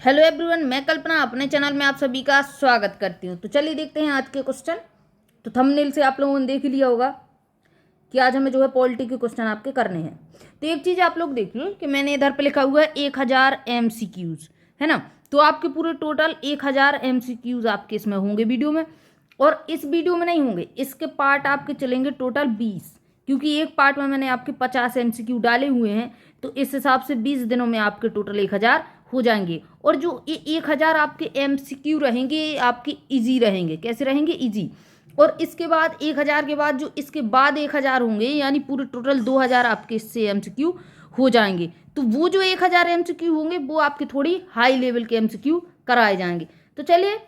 Hello everyone, मैं कल्पना अपने channel में आप सभी का स्वागत करती हूँ। तो चलिए देखते हैं आज के क्वेश्चन। तो थंबनेल से आप लोगों ने देख ही लिया होगा कि आज हमें जो है पॉलिटी के क्वेश्चन आपके करने हैं। तो एक चीज़ आप लोग देखिए कि मैंने इधर पे लिखा हुआ है 1000 MCQs, है ना। तो आपके पूरे टोटल 1000 MCQs आपके इसमें होंगे वीडियो में, और इस वीडियो में नहीं होंगे, इसके पार्ट आपके चलेंगे टोटल 20, क्योंकि एक पार्ट में मैंने आपके 50 MCQ डाले हुए हैं। तो इस हिसाब से 20 दिनों में आपके टोटल 1000 हो जाएंगे। और जो 1000 आपके MCQ रहेंगे आपके इजी रहेंगे। कैसे रहेंगे? इजी। और इसके बाद 1000 के बाद जो इसके बाद 1000 होंगे, यानी पूरे टोटल 2000 आपके इससे MCQ हो जाएंगे। तो वो जो 1000 MCQ होंगे वो आपके थोड़ी हाई लेवल के MCQ कराए जाएंगे। तो चलिए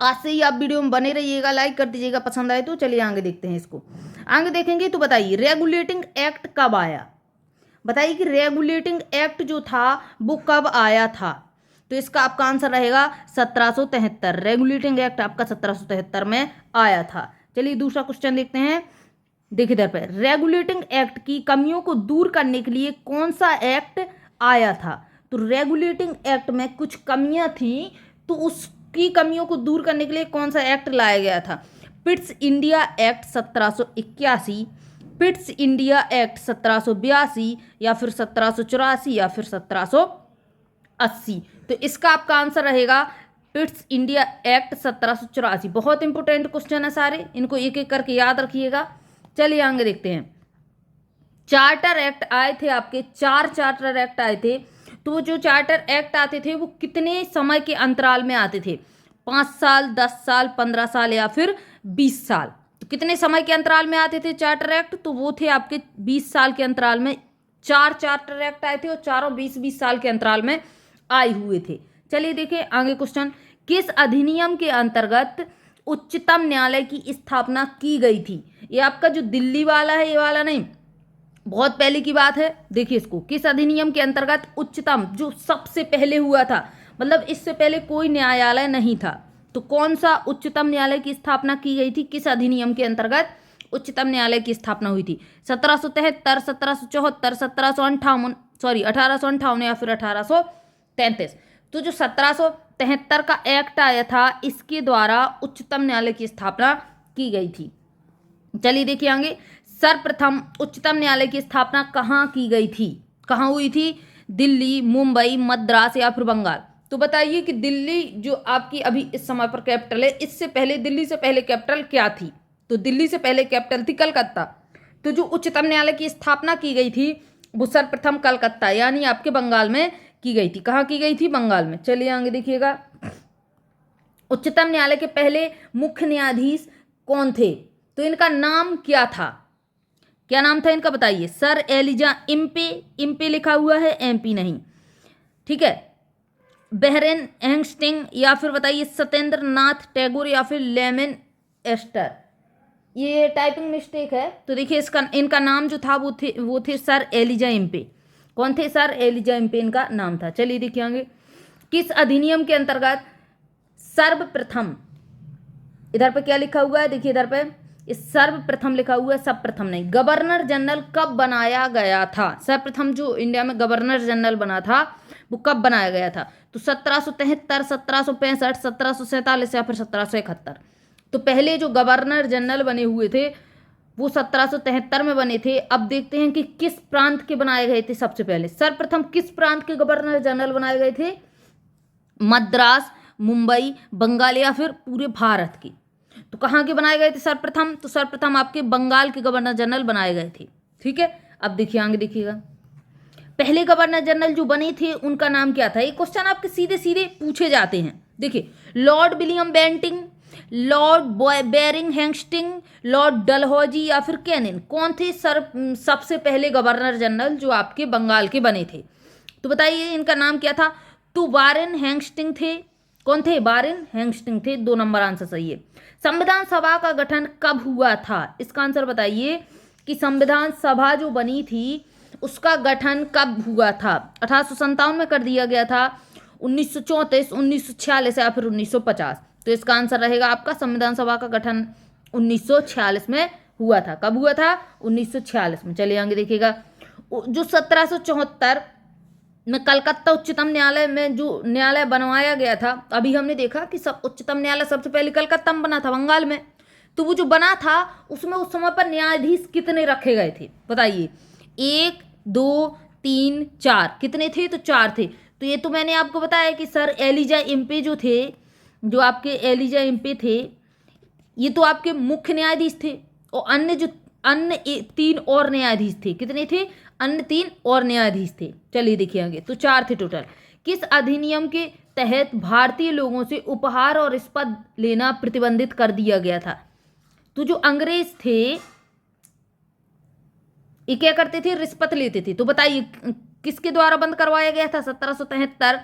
आज से ही आप वीडियो में बने रहिएगा, लाइक कर दीजिएगा पसंद आए तो। चलिए आगे देखते हैं इसको। आगे देखेंगे तो बताइए रेगुलेटिंग एक्ट कब आया। बताइए कि रेगुलेटिंग एक्ट जो था वो कब आया था। तो इसका आपका आंसर रहेगा 1773। रेगुलेटिंग एक्ट आपका 1773 में आया था। चलिए दूसरा क्वेश्चन देखते हैं। देखिए इधर पे रेगुलेटिंग एक्ट की कमियों को दूर करने के लिए कौन सा एक्ट आया था। तो रेगुलेटिंग एक्ट में कुछ कमियां थी, तो उसकी कमियों को दूर करने के लिए कौन सा एक्ट लाया गया था। Pitt's India act 1781, Pitt's India act 1782, या फिर 1784, या फिर 1780। तो इसका आपका आंसर रहेगा पिट्स इंडिया एक्ट 1784। बहुत इंपॉर्टेंट क्वेश्चन है सारे, इनको एक एक करके याद रखिएगा। चलिए आगे देखते हैं। चार्टर एक्ट आए थे आपके, 4 चार्टर एक्ट आए थे। तो वो जो चार्टर एक्ट आते थे वो कितने समय के अंतराल में आते थे? 5 साल, 10 साल, 15 साल, या फिर 20 साल। तो कितने समय के अंतराल में आते थे चार्टर एक्ट? तो वो थे आपके 20 साल के अंतराल में 4 चार्टर एक्ट आए थे, और चारों 20-20 साल के अंतराल में आए हुए थे। चलिए देखिए आगे क्वेश्चन। किस अधिनियम के अंतर्गत उच्चतम न्यायालय की स्थापना की गई थी? ये आपका जो दिल्ली वाला है, ये वाला नहीं, बहुत पहले की बात है। देखिए इसको, किस अधिनियम के अंतर्गत उच्चतम, जो सबसे पहले हुआ था, मतलब इससे पहले कोई न्यायालय नहीं था। तो कौन सा उच्चतम न्यायालय की स्थापना की गई थी? किस अधिनियम के अंतर्गत उच्चतम न्यायालय की स्थापना हुई थी? 1773, 1774, 1758, सॉरी 1858, या फिर 1833। तो जो 1773 का एक्ट आया था, इसके द्वारा उच्चतम न्यायालय की स्थापना की गई थी। चलिए देखिए आगे। सर्वप्रथम उच्चतम न्यायालय की स्थापना कहाँ की गई थी? कहाँ हुई थी? दिल्ली, मुंबई, मद्रास, या फिर बंगाल। तो बताइए कि दिल्ली जो आपकी अभी इस समय पर कैपिटल है, इससे पहले दिल्ली से पहले कैपिटल क्या थी? तो दिल्ली से पहले कैपिटल थी कलकत्ता। तो जो उच्चतम न्यायालय की स्थापना की गई थी वो सर्वप्रथम कलकत्ता यानी आपके बंगाल में की गई थी। कहाँ की गई थी? बंगाल में। चलिए आगे देखिएगा। उच्चतम न्यायालय के पहले मुख्य न्यायाधीश कौन थे? तो इनका नाम क्या था? क्या नाम था इनका बताइए। सर एलिजा इम्पे, इम्पे लिखा हुआ है, एमपी नहीं, ठीक है। बेहरेन हेंगस्टिंग, या फिर बताइए सत्येंद्र नाथ टैगोर, या फिर लेमन एस्टर। ये टाइपिंग मिस्टेक है। तो देखिए इसका इनका नाम जो था वो थे सर एलिजा इम्पे। कौन थे? सर एलिजा इम्पे इनका नाम था। चलिए देखिए आगे। किस अधिनियम के अंतर्गत सर्वप्रथम, इधर पे क्या लिखा हुआ है? देखिए इधर पे इस सर्वप्रथम लिखा हुआ है, सब प्रथम नहीं। गवर्नर जनरल कब बनाया गया था? सर्वप्रथम जो इंडिया में गवर्नर जनरल बना था वो कब बनाया गया था? तो 1773, 1765, 1747, या फिर 1771। तो पहले जो गवर्नर जनरल बने हुए थे वो 1773 में बने थे। अब देखते हैं कि किस प्रांत के बनाए गए थे सबसे पहले। सर्वप्रथम किस प्रांत के गवर्नर जनरल बनाए गए थे? मद्रास, मुंबई, बंगाल, या फिर पूरे भारत की। तो कहाँ के बनाए गए थे सर्वप्रथम? तो सर्वप्रथम आपके बंगाल के गवर्नर जनरल बनाए गए थे, ठीक है। अब देखिए आगे देखिएगा। पहले गवर्नर जनरल जो बने थे उनका नाम क्या था? ये क्वेश्चन आपके सीधे सीधे पूछे जाते हैं। देखिए, lord William Bentinck, lord Warren Hastings, lord Dalhousie, या फिर कैनिन। कौन थे सबसे पहले गवर्नर जनरल जो आपके बंगाल के बने थे? तो बताइए इनका नाम क्या था? तो वारेन हेंगस्टिंग थे। कौन थे? वारेन हेंगस्टिंग थे। 2 नंबर आंसर सही है। संविधान सभा का गठन कब हुआ था? इसका आंसर बताइए कि संविधान सभा जो बनी थी उसका गठन कब हुआ था? 1857 में कर दिया गया था, 1934, 1946, या फिर 1950। तो इसका आंसर रहेगा आपका संविधान सभा का गठन 1946 में हुआ था। कब हुआ था? 1946 में। चलिए आगे देखिएगा। जो 1774 में कलकत्ता उच्चतम न्यायालय में जो न्यायालय बनवाया गया था, अभी हमने देखा कि सब उच्चतम न्यायालय सबसे पहले कलकत्ता में बना था, बंगाल में। तो वो जो बना था उसमें उस समय पर न्यायाधीश कितने रखे गए थे बताइए? 1 2 3 4, कितने थे? तो 4 थे। तो ये तो मैंने आपको बताया कि सर एलिजा इम्पे जो थे, जो आपके एलिजा इम्पे थे, ये तो आपके मुख्य न्यायाधीश थे, और अन्य 3 और न्यायाधीश थे। कितने थे? अन्य 3 और न्यायाधीश थे। चलिए देखिए आगे, तो 4 थे टोटल। किस अधिनियम के तहत भारतीय लोगों से उपहार और रिश्वत लेना प्रतिबंधित कर दिया गया था? तो जो अंग्रेज थे ये क्या करते थे? रिश्वत लेते थे। तो बताइए किसके द्वारा बंद करवाया गया था? 1773,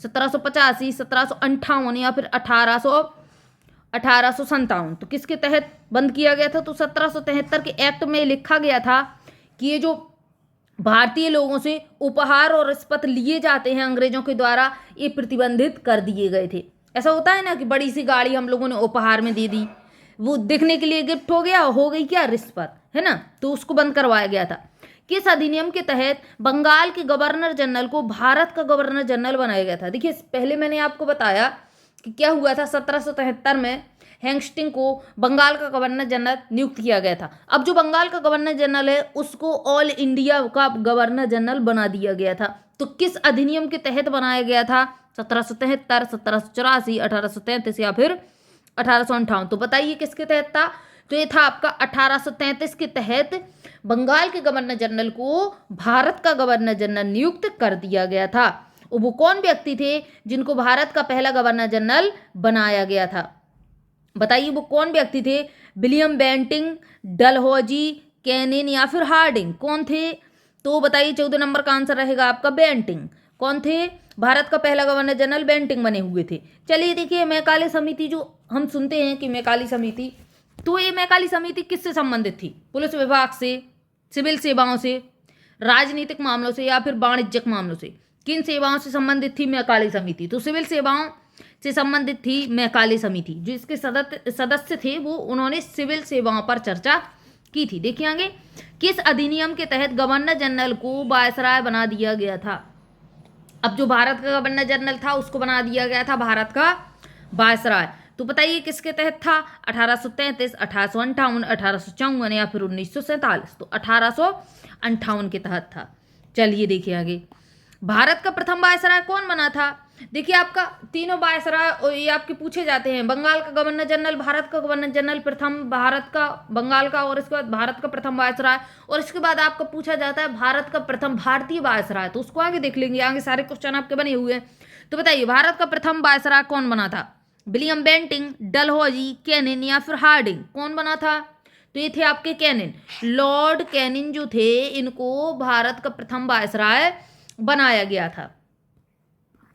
1785, 1758 या फिर 1857। तो किसके तहत बंद किया गया था? तो 1773 के एक्ट में लिखा गया था कि ये जो भारतीय लोगों से उपहार और रिश्वत लिए जाते हैं अंग्रेजों के द्वारा, ये प्रतिबंधित कर दिए गए थे। ऐसा होता है ना कि बड़ी सी गाड़ी हम लोगों ने उपहार में दे दी, वो दिखने के लिए गिफ्ट हो गया, हो गई क्या? रिश्वत, है ना? तो उसको बंद करवाया गया था। किस अधिनियम के तहत बंगाल के गवर्नर जनरल को भारत का गवर्नर जनरल बनाया गया था? देखिए पहले मैंने आपको बताया कि क्या हुआ था, 1773 में हेस्टिंग को बंगाल का गवर्नर जनरल नियुक्त किया गया था। अब जो बंगाल का गवर्नर जनरल है उसको ऑल इंडिया का गवर्नर जनरल बना दिया गया था। तो किस अधिनियम के तहत बनाया गया था? 1773, 1784, 1833 या फिर 1858। तो बताइए किसके तहत था? तो ये था आपका 1833 के तहत बंगाल के गवर्नर जनरल को भारत का गवर्नर जनरल नियुक्त कर दिया गया था। वो कौन व्यक्ति थे जिनको भारत का पहला गवर्नर जनरल बनाया गया था? बताइए वो कौन व्यक्ति थे? विलियम बेंटिंग, डलहौजी, कैनिन या फिर हार्डिंग, कौन थे? तो बताइए 14 नंबर का आंसर रहेगा आपका बेंटिंग। कौन थे? भारत का पहला गवर्नर जनरल बेंटिंग बने हुए थे। चलिए देखिए मैकाले समिति, जो हम सुनते हैं कि मैकाले समिति, तो ये मैकाले समिति किससे संबंधित थी? पुलिस विभाग से, सिविल सेवाओं से, राजनीतिक मामलों से या फिर वाणिज्यिक मामलों से? किन सेवाओं से संबंधित थी मैकाले समिति? तो सिविल सेवाओं से संबंधित थी मैकाले समिति। जो इसके सदस्य थे वो उन्होंने सिविल सेवाओं पर चर्चा की थी। देखिए आगे, किस अधिनियम के तहत गवर्नर जनरल को वायसराय बना दिया गया था? अब जो भारत का गवर्नर जनरल था उसको बना दिया गया था भारत का वायसराय। तो बताइए किसके तहत था? 1833, 1858, 1854 या फिर 1947? तो 1858 के तहत था। चलिए देखिए आगे, भारत का प्रथम वायसराय कौन बना था? देखिए आपका तीनों वायसराय ये आपके पूछे जाते हैं। बंगाल का गवर्नर जनरल, भारत का गवर्नर जनरल प्रथम, भारत का, बंगाल का, और इसके बाद भारत का प्रथम वायसराय, और इसके बाद आपका पूछा जाता है भारत का प्रथम भारतीय वायसराय। तो उसको आगे देख लेंगे, आगे सारे क्वेश्चन आपके बने हुए हैं। तो बताइए भारत का प्रथम वायसराय कौन बना था? विलियम बेंटिंग, डलहौजी, कैनिन या फिर हार्डिंग, कौन बना था? तो ये थे आपके कैनिन। लॉर्ड कैनिन जो थे इनको भारत का प्रथम वायसराय बनाया गया था।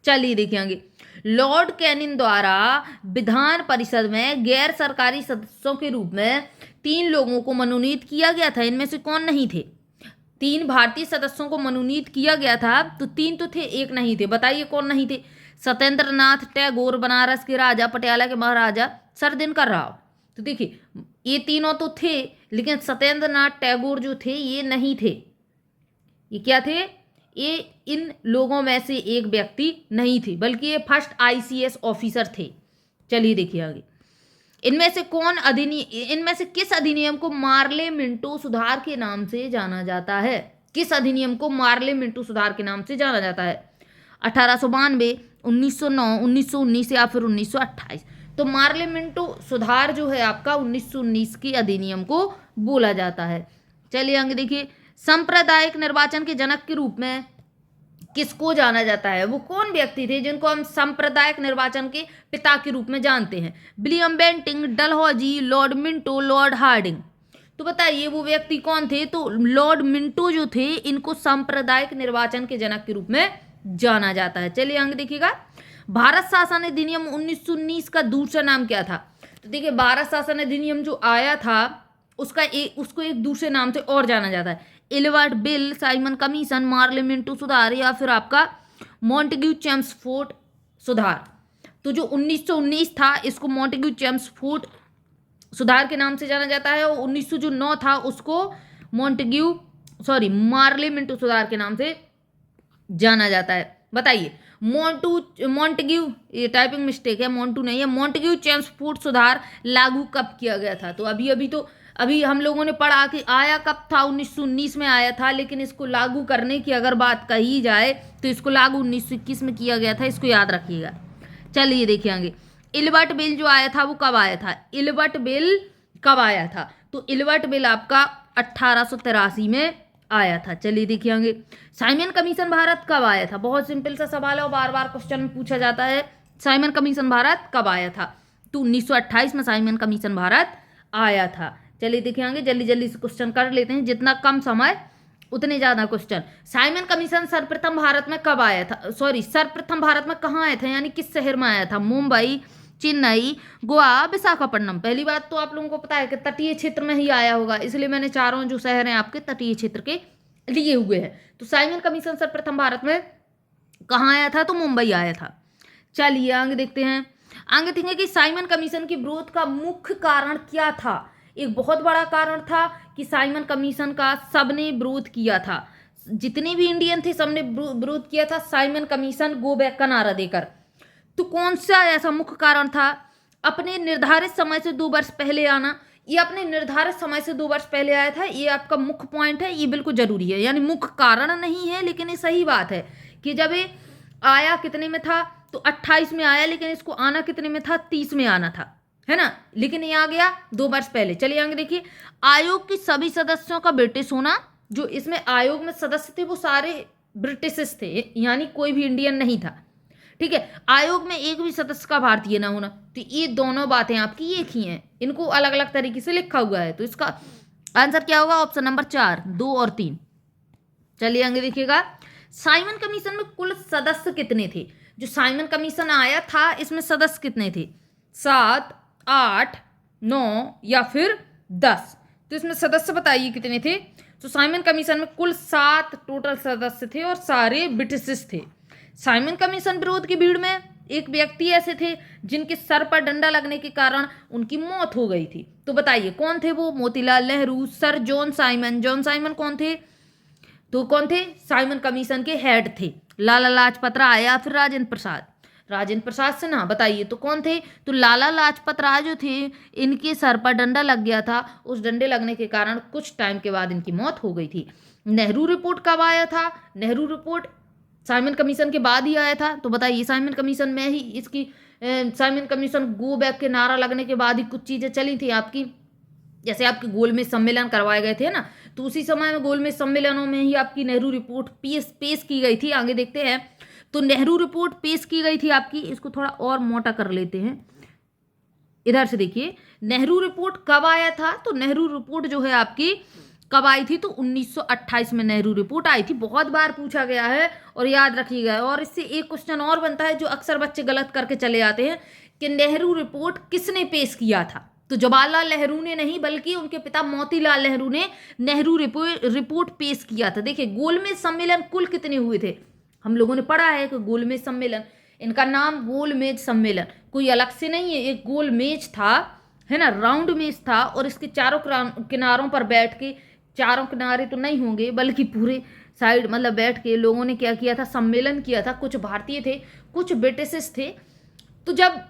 चलिए देखिए आगे, लॉर्ड कैनिन द्वारा विधान परिषद में गैर सरकारी सदस्यों के रूप में 3 लोगों को मनोनीत किया गया था। इनमें से कौन नहीं थे? 3 भारतीय सदस्यों को मनोनीत किया गया था, तो 3 तो थे, एक नहीं थे। बताइए कौन नहीं थे? सत्येंद्र नाथ टैगोर, बनारस के राजा, पटियाला के महाराजा, सर दिनकर राव। तो देखिए ये तीनों तो थे, लेकिन सत्येंद्र नाथ टैगोर जो थे ये नहीं थे। ये क्या थे? ये इन लोगों में से एक व्यक्ति नहीं थे, बल्कि ये फर्स्ट ICS ऑफिसर थे। चलिए देखिए आगे, इनमें से किस अधिनियम को मार्ले मिंटो सुधार के नाम से जाना जाता है? किस अधिनियम को मार्ले मिंटो सुधार के नाम से जाना जाता है? 1892, 1909, 1919 या फिर 1928? तो मार्ले मिंटो सुधार जो है आपका 1919 की अधिनियम को बोला जाता है। चलिए आगे देखिए, सांप्रदायिक निर्वाचन के जनक के रूप में किसको जाना जाता है? वो कौन व्यक्ति थे जिनको हम सांप्रदायिक निर्वाचन के पिता के रूप में जानते हैं? William Bentinck, Dalhousie, Lord Minto, Lord Hardinge. तो बताइए वो व्यक्ति कौन थे? तो लॉर्ड मिंटो जो थे इनको सांप्रदायिक निर्वाचन के जनक के रूप में जाना जाता है। चलिए आगे देखिएगा, भारत शासन अधिनियम 1919 का दूसरा नाम क्या था? तो देखिए भारत शासन अधिनियम जो आया था उसको एक दूसरे नाम से और जाना जाता है। Ilbert Bill, Simon commission, Morley Minto सुधार या फिर आपका मॉन्टेग्यू चेम्सफोर्ड सुधार। तो जो 1919 था इसको मॉन्टेग्यू चेम्सफोर्ड सुधार के नाम से जाना जाता है, और 1909 था उसको मार्ले मिंटो सुधार के नाम से जाना जाता है। बताइए। मॉन्टेग्यू, ये टाइपिंग मिस्टेक है, मोंटू नहीं है, मॉन्टेग्यू चेम्सफोर्ड सुधार लागू कब किया गया था? तो अभी हम लोगों ने पढ़ा कि आया कब था, 1919 में आया था, लेकिन इसको लागू करने की अगर बात कही जाए तो इसको लागू 1921 में किया गया था, इसको याद रखिएगा। चलिए देखिए आगे। इल्बर्ट बिल जो आया था वो कब आया था? इल्बर्ट बिल कब आया था? तो इल्बर्ट बिल आपका 1883 में आया था। चलिए देखिए आगे। साइमन कमीशन भारत कब आया था? बहुत सिंपल सा सवाल है और बार बार क्वेश्चन में पूछा जाता है। साइमन कमीशन भारत कब आया था? तो 1928 में साइमन कमीशन भारत आया था। चलिए देखिए आगे, जल्दी जल्दी से क्वेश्चन कर लेते हैं, जितना कम समय उतने ज्यादा क्वेश्चन। साइमन कमीशन सर्वप्रथम भारत में कब आया था? सॉरी, सर्वप्रथम भारत में कहाँ आया था, यानी किस शहर में आया था? मुंबई, चेन्नई, गोवा, विशाखापट्टनम। पहली बात तो आप लोगों को पता है कि तटीय क्षेत्र में ही आया होगा, इसलिए मैंने चारों जो शहर हैं आपके तटीय क्षेत्र के लिए हुए हैं। तो साइमन कमीशन सर्वप्रथम भारत में कहाँ आया था? तो मुंबई आया था। चलिए आगे देखते हैं। आगे देखेंगे कि साइमन कमीशन की विरोध का मुख्य कारण क्या था। एक बहुत बड़ा कारण था कि साइमन कमीशन का सबने विरोध किया था, जितने भी इंडियन थे सबने विरोध किया था साइमन कमीशन गो बैक का नारा देकर। तो कौन सा ऐसा मुख्य कारण था? अपने निर्धारित समय से 2 वर्ष पहले आना। ये अपने निर्धारित समय से 2 वर्ष पहले आया था, ये आपका मुख्य पॉइंट है, ये बिल्कुल जरूरी है। यानी मुख्य कारण नहीं है, लेकिन ये सही बात है कि जब ये आया कितने में था? तो 28 में आया, लेकिन इसको आना कितने में था? 30 में आना था, है ना, लेकिन ये आ गया 2 वर्ष पहले। चलिए आगे देखिए। आयोग की सभी सदस्यों का ब्रिटिश होना। जो इसमें आयोग में सदस्य थे वो सारे ब्रिटिश थे, यानी कोई भी इंडियन नहीं था। ठीक है। आयोग में एक भी सदस्य का भारतीय ना होना। तो ये दोनों बातें आपकी एक ही हैं, इनको अलग अलग तरीके से लिखा हुआ है। तो इसका आंसर क्या होगा? ऑप्शन नंबर 4, 2 और 3। चलिए आगे देखिएगा। साइमन कमीशन में कुल सदस्य कितने थे? जो साइमन कमीशन आया था इसमें सदस्य कितने थे? 7, 8, 9 या फिर 10? तो इसमें सदस्य बताइए कितने थे? तो साइमन कमीशन में कुल 7 टोटल सदस्य थे और सारे ब्रिटिश थे। साइमन कमीशन विरोध की भीड़ में एक व्यक्ति ऐसे थे जिनके सर पर डंडा लगने के कारण उनकी मौत हो गई थी। तो बताइए कौन थे वो? Motilal Nehru, sir John Simon. John Simon कौन थे? तो कौन थे? साइमन कमीशन के हेड थे। लाला लाजपत राय या फिर राजेंद्र प्रसाद? राजेंद्र प्रसाद सिन्हा। बताइए तो कौन थे? तो लाला लाजपत राय जो थे, इनके सर पर डंडा लग गया था, उस डंडे लगने के कारण कुछ टाइम के बाद इनकी मौत हो गई थी। नेहरू रिपोर्ट कब आया था? नेहरू रिपोर्ट साइमन कमीशन के बाद ही आया था। तो बताइए साइमन कमीशन में ही इसकी साइमन कमीशन गो बैक के नारा लगने के बाद ही कुछ चीज़ें चली थी आपकी, जैसे आपके गोलमेज सम्मेलन करवाए गए थे ना, तो उसी समय में गोलमेज सम्मेलनों में ही आपकी नेहरू रिपोर्ट पेश की गई थी। आगे देखते हैं। तो नेहरू रिपोर्ट पेश की गई थी आपकी, इसको थोड़ा और मोटा कर लेते हैं। इधर से देखिए, नेहरू रिपोर्ट कब आया था? तो नेहरू रिपोर्ट जो है आपकी कब आई थी? तो 1928 में नेहरू रिपोर्ट आई थी। बहुत बार पूछा गया है और याद रखिएगा। और इससे एक क्वेश्चन और बनता है जो अक्सर बच्चे गलत करके चले आते हैं कि नेहरू रिपोर्ट किसने पेश किया था? तो जवाहरलाल नेहरू ने नहीं, बल्कि उनके पिता मोतीलाल नेहरू ने नेहरू रिपोर्ट पेश किया था। देखिए गोलमेज सम्मेलन कुल कितने हुए थे? हम लोगों ने पढ़ा है कि गोलमेज सम्मेलन, इनका नाम गोलमेज सम्मेलन कोई अलग से नहीं है, एक गोलमेज था, है ना, राउंड मेज था, और इसके चारों किनारों पर बैठ के, चारों किनारे तो नहीं होंगे बल्कि पूरे साइड मतलब बैठ के लोगों ने क्या किया था? सम्मेलन किया था। कुछ भारतीय थे, कुछ ब्रिटिश थे। तो जब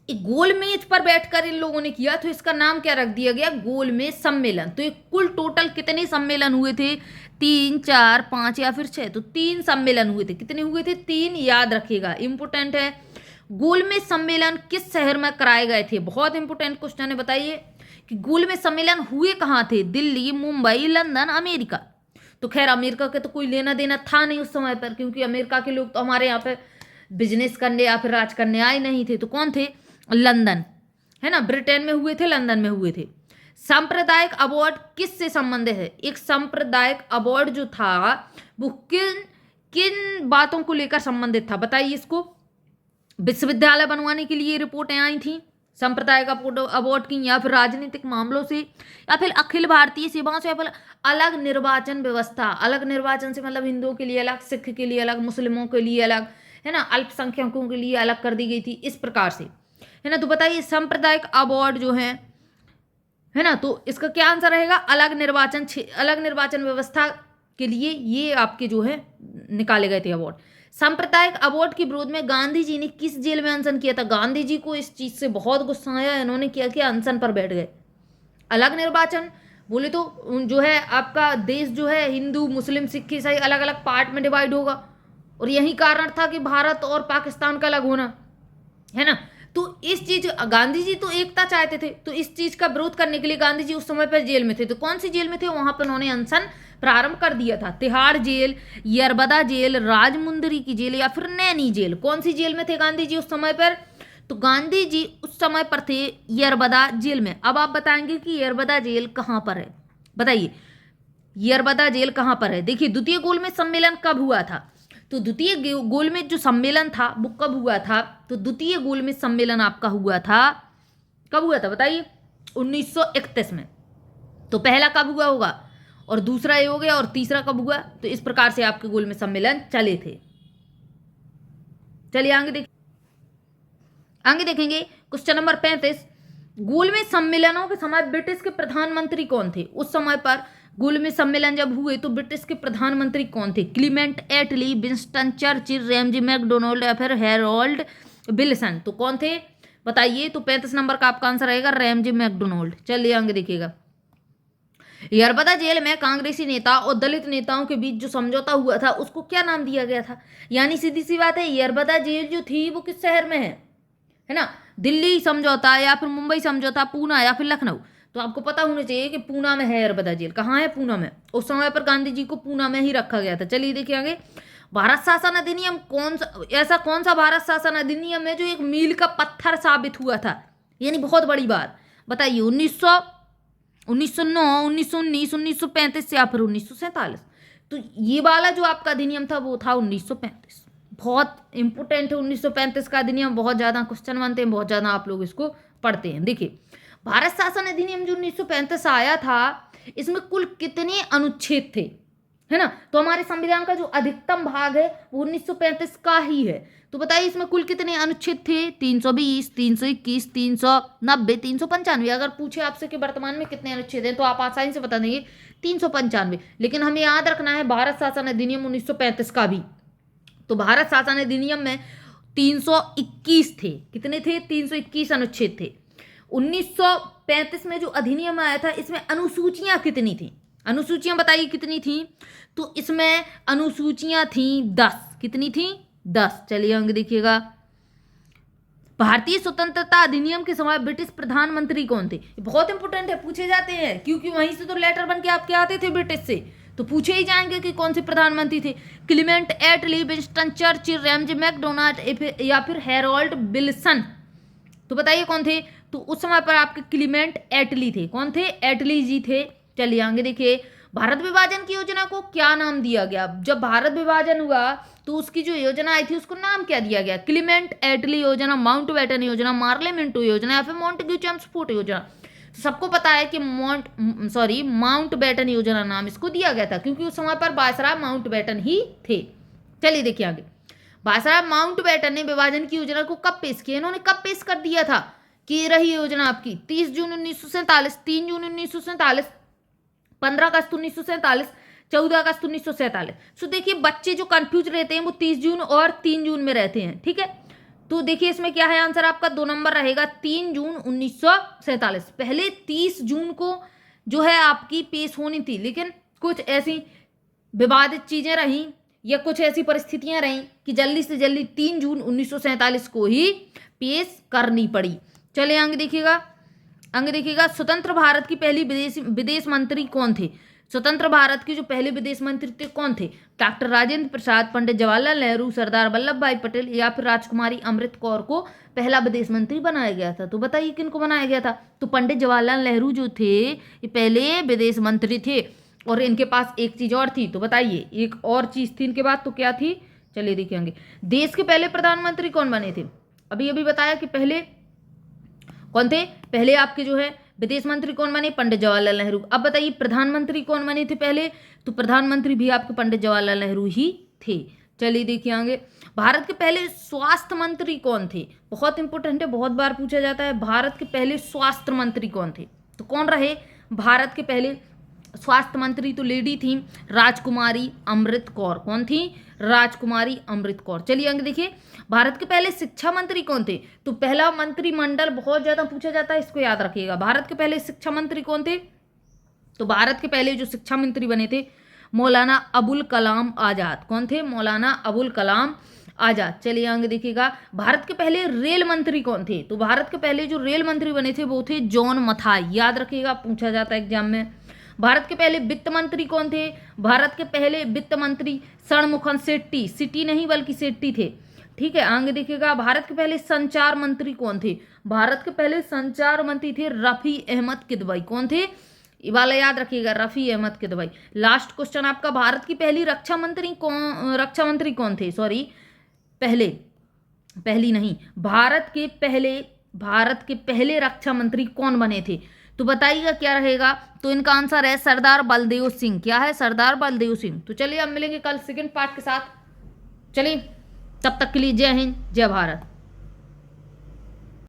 एक गोल मेज पर बैठकर इन लोगों ने किया तो इसका नाम क्या रख दिया गया? गोलमेज सम्मेलन। तो ये कुल टोटल कितने सम्मेलन हुए थे? 3, 4, 5 या फिर 6? तो 3 सम्मेलन हुए थे। कितने हुए थे? 3। याद रखिएगा, इंपोर्टेंट है। गोलमेज सम्मेलन किस शहर में कराए गए थे? बहुत इंपोर्टेंट क्वेश्चन है। बताइए कि गोलमेज सम्मेलन हुए कहाँ थे? Delhi, Mumbai, London, America. तो खैर अमेरिका के तो कोई लेना देना था नहीं उस समय पर, क्योंकि अमेरिका के लोग तो हमारे यहाँ पे बिजनेस करने या फिर राज करने आए नहीं थे। तो कौन थे? लंदन, है ना, ब्रिटेन में हुए थे, लंदन में हुए थे। सांप्रदायिक अवार्ड किस से संबंधित है? एक सांप्रदायिक अवार्ड जो था वो किन किन बातों को लेकर संबंधित था? बताइए इसको। विश्वविद्यालय बनवाने के लिए रिपोर्टें आई थी सांप्रदायिक अवार्ड की, या फिर राजनीतिक मामलों से, या फिर अखिल भारतीय सेवाओं से, या फिर अलग निर्वाचन व्यवस्था। अलग निर्वाचन से मतलब हिंदुओं के लिए अलग, सिख के लिए अलग, मुस्लिमों के लिए अलग, है ना, अल्पसंख्यकों के लिए अलग कर दी गई थी, इस प्रकार से, है ना। तो बताइए सांप्रदायिक अवार्ड जो है ना, तो इसका क्या आंसर रहेगा? अलग निर्वाचन व्यवस्था के लिए ये आपके जो है निकाले गए थे अवार्ड। सांप्रदायिक अवार्ड के विरोध में गांधी जी ने किस जेल में अनशन किया था? गांधी जी को इस चीज से बहुत गुस्सा आया, इन्होंने क्या किया, अनशन पर बैठ गए। अलग निर्वाचन बोले तो जो है आपका देश जो है हिंदू मुस्लिम सिख ईसाई अलग अलग पार्ट में डिवाइड होगा, और यही कारण था कि भारत और पाकिस्तान का अलग होना, है ना। तो इस चीज गांधी जी तो एकता चाहते थे, तो इस चीज का विरोध करने के लिए गांधी जी उस समय पर जेल में थे। तो कौन सी जेल में थे? वहां पर उन्होंने अनशन प्रारंभ कर दिया था। तिहाड़ जेल, यरबदा जेल, राजमुंदरी की जेल या फिर नैनी जेल। कौन सी जेल में थे गांधी जी उस समय पर? तो गांधी जी उस समय पर थे यरबदा जेल में। अब आप बताएंगे कि यरबदा जेल कहां पर है, बताइए यरबदा जेल कहां पर है। देखिए द्वितीय गोलमेज सम्मेलन कब हुआ था? तो द्वितीय गोलमेज जो सम्मेलन था वो कब हुआ था? तो द्वितीय गोलमेज सम्मेलन आपका हुआ था, कब हुआ था बताइए? 1931 में। तो पहला कब हुआ होगा, और दूसरा ये हो गया, और तीसरा कब हुआ? तो इस प्रकार से आपके गोलमेज सम्मेलन चले थे। चलिए आगे देखेंगे क्वेश्चन नंबर 35। गोलमेज सम्मेलनों के समय ब्रिटिश के प्रधानमंत्री कौन थे? उस समय पर गोलमेज सम्मेलन जब हुए तो ब्रिटिश के प्रधानमंत्री कौन थे? क्लीमेंट एटली, विंस्टन चर्चिल, रैमजी मैकडोनाल्ड या फिर हैरोल्ड विल्सन। तो कौन थे बताइए? तो 35 नंबर का आपका आंसर रहेगा रैमजी मैकडोनाल्ड। चलिए आगे देखिएगा। यरबदा जेल में कांग्रेसी नेता और दलित नेताओं के बीच जो समझौता हुआ था उसको क्या नाम दिया गया था? यानी सीधी सी बात है, यरबदा जेल जो थी वो किस शहर में है ना? दिल्ली समझौता या फिर मुंबई समझौता, पूना या फिर लखनऊ। तो आपको पता होना चाहिए कि पूना में है यरबदा जेल। कहाँ है? पूना में। उस समय पर गांधी जी को पूना में ही रखा गया था। चलिए देखिए आगे। भारत शासन अधिनियम ऐसा कौन सा भारत शासन अधिनियम है जो एक मील का पत्थर साबित हुआ था, यानी बहुत बड़ी बात? बताइए 1909, 1919, 1935 या फिर 1947। तो ये वाला जो आपका अधिनियम था वो था 1935। बहुत इंपोर्टेंट है 1935 का अधिनियम, बहुत ज़्यादा क्वेश्चन बनते हैं, बहुत ज़्यादा आप लोग इसको पढ़ते हैं। देखिए भारत शासन अधिनियम जो 1935 आया था, इसमें कुल कितने अनुच्छेद थे, है ना? तो हमारे संविधान का जो अधिकतम भाग है वो 1935 का ही है। तो बताइए इसमें कुल कितने अनुच्छेद थे? 320, 321, 390, 395। अगर पूछे आपसे कि वर्तमान में कितने अनुच्छेद हैं तो आप आसानी से बता देंगे 395। लेकिन हमें याद रखना है भारत शासन अधिनियम 1935 का भी। तो भारत शासन अधिनियम में 321 थे। कितने थे? 321 अनुच्छेद थे। 1935 में जो अधिनियम आया था इसमें अनुसूचियां कितनी थी? अनुसूचियां बताइए कितनी थी? तो इसमें अनुसूचियां थी 10। कितनी थी? 10। चलिए आगे देखिएगा। भारतीय स्वतंत्रता अधिनियम के समय ब्रिटिश प्रधानमंत्री कौन थे? बहुत इंपोर्टेंट है, पूछे जाते हैं, क्योंकि वहीं से तो लेटर बन के आपके आते थे ब्रिटिश से, तो पूछे ही जाएंगे कि कौन से प्रधानमंत्री थे। क्लीमेंट एटली, विंस्टन चर्चिल, रैमजी मैकडोनाल्ड या फिर हैरोल्ड विल्सन। तो बताइए कौन थे? तो उस समय पर आपके क्लीमेंट एटली थे। कौन थे? एटली जी थे। चलिए आगे देखिए। भारत विभाजन की योजना को क्या नाम दिया गया? जब भारत विभाजन हुआ तो उसकी जो योजना आई थी उसको नाम क्या दिया गया? क्लीमेंट एटली योजना, माउंटबेटन योजना, मार्ले मिंटो योजना या फिर मॉन्टेग्यू चेम्सफोर्ड योजना। सबको पता है कि माउंटबेटन योजना नाम इसको दिया गया था क्योंकि उस समय पर वायसराय माउंटबेटन ही थे। चलिए देखिए आगे। वायसराय माउंटबेटन ने विभाजन की योजना को कब पेश किया? इन्होंने कब पेश कर दिया था कि ये रही योजना आपकी? 30 जून 1947, 3 जून 1947, 15 अगस्त 1947, 14 अगस्त 1947। सो देखिए बच्चे जो कंफ्यूज रहते हैं वो 30 जून और 3 जून में रहते हैं, ठीक है। तो देखिए इसमें क्या है आंसर आपका? 2 नंबर रहेगा, 3 जून 1947। पहले 30 जून को जो है आपकी पेश होनी थी, लेकिन कुछ ऐसी विवादित चीजें रहीं या कुछ ऐसी परिस्थितियां रहीं कि जल्दी से जल्दी 3 जून 1947 को ही पेश करनी पड़ी। चलिए आगे देखिएगा। आगे देखिएगा। स्वतंत्र भारत की पहली विदेश मंत्री कौन थे? स्वतंत्र भारत के जो पहले विदेश मंत्री थे कौन थे? डॉक्टर राजेंद्र प्रसाद, पंडित जवाहरलाल नेहरू, सरदार वल्लभ भाई पटेल या फिर राजकुमारी अमृत कौर को पहला विदेश मंत्री बनाया गया था। तो बताइए किनको बनाया गया था? तो पंडित जवाहरलाल नेहरू जो थे ये पहले विदेश मंत्री थे, और इनके पास एक चीज और थी। तो बताइए एक और चीज थी इनके पास, तो क्या थी? चलिए देखेंगे। देश के पहले प्रधानमंत्री कौन बने थे? अभी अभी बताया कि पहले कौन थे? पहले आपके जो है विदेश मंत्री कौन बने? पंडित जवाहरलाल नेहरू। अब बताइए प्रधानमंत्री कौन बने थे पहले? तो प्रधानमंत्री भी आपके पंडित जवाहरलाल नेहरू ही थे। चलिए देखिए आगे। भारत के पहले स्वास्थ्य मंत्री कौन थे? बहुत इंपॉर्टेंट है, बहुत बार पूछा जाता है। भारत के पहले स्वास्थ्य मंत्री कौन थे? तो कौन रहे भारत के पहले स्वास्थ्य मंत्री तो लेडी थी, राजकुमारी अमृत कौर। कौन थी? राजकुमारी अमृत कौर। चलिए अंक देखिए, भारत के पहले शिक्षा मंत्री कौन थे? तो पहला मंत्रिमंडल बहुत ज्यादा पूछा जाता है, इसको याद रखिएगा। भारत के पहले शिक्षा मंत्री कौन थे? तो भारत के पहले जो शिक्षा मंत्री बने थे मौलाना अबुल कलाम आजाद। कौन थे? मौलाना अबुल कलाम आजाद। चलिए अंक देखिएगा, भारत के पहले रेल मंत्री कौन थे? तो भारत के पहले जो रेल मंत्री बने थे वो थे जॉन मथाई। याद रखिएगा, पूछा जाता है एग्जाम में। भारत के पहले वित्त मंत्री कौन थे? भारत के पहले वित्त मंत्री षणमुखम सेट्टी, सिटी नहीं बल्कि सेट्टी थे। ठीक है, आगे देखिएगा, भारत के पहले संचार मंत्री कौन थे? भारत के पहले संचार मंत्री थे रफी अहमद किदवई। कौन थे? ये वाला याद रखिएगा, रफी अहमद किदवई। लास्ट क्वेश्चन आपका, भारत की पहली रक्षा मंत्री कौन थे? सॉरी, पहली नहीं, भारत के पहले रक्षा मंत्री कौन बने थे? तो बताइएगा क्या रहेगा? तो इनका आंसर है सरदार बलदेव सिंह। क्या है? सरदार बलदेव सिंह। तो चलिए अब मिलेंगे कल सेकंड पार्ट के साथ। चलिए तब तक के लिए जय हिंद, जय भारत।